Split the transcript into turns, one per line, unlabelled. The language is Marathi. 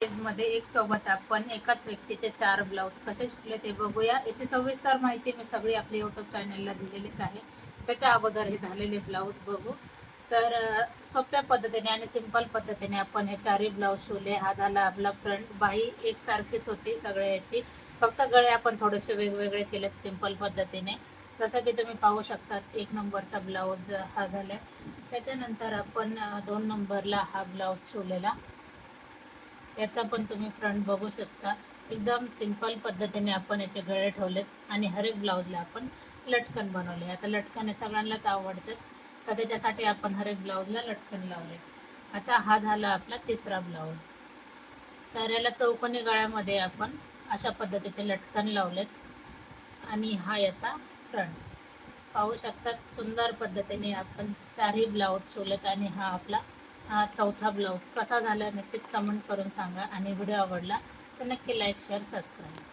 मध्ये एक सोबत आपण एकाच व्यक्तीचे 4 ब्लाऊज कसे शिकले ते बघूया। याची सविस्तर माहिती मी सगळी आपल्या यूट्यूब चॅनलला दिलेलीच आहे। त्याच्या अगोदर हे झालेले ब्लाऊज बघू तर सोप्या पद्धतीने आणि सिंपल पद्धतीने आपण हे 4ही ब्लाऊज शिवले। हा झाला आपला फ्रंट। बाही एकसारखीच होती सगळ्या याची, फक्त गळे आपण थोडेसे वेगवेगळे केलेत सिंपल पद्धतीने, जसं की तुम्ही पाहू शकतात। 1 नंबरचा ब्लाऊज हा झाला। त्याच्यानंतर आपण 2 नंबरला हा ब्लाऊज शिवलेला, याचा पण तुम्ही फ्रंट बघू शकता। एकदम सिंपल पद्धतीने आपण याचे गळे ठेवलेत आणि हर एक ब्लाऊजला आपण लटकन बनवले। आता लटकन हे सगळ्यांनाच आवडतात, तर त्याच्यासाठी आपण हर एक ब्लाऊजला लटकन लावले। आता हा झाला आपला तिसरा ब्लाऊज। तर याला चौकोनी गळ्यामध्ये आपण अशा पद्धतीचे लटकन लावलेत आणि हा याचा फ्रंट पाहू शकतात। सुंदर पद्धतीने आपण 4ही ब्लाऊज शिवलेत आणि हा आपला चौथा ब्लाऊज कसा झाला नक्कीच कमेंट करून सांगा आणि व्हिडिओ आवडला तर नक्की लाईक शेअर सबस्क्राईब।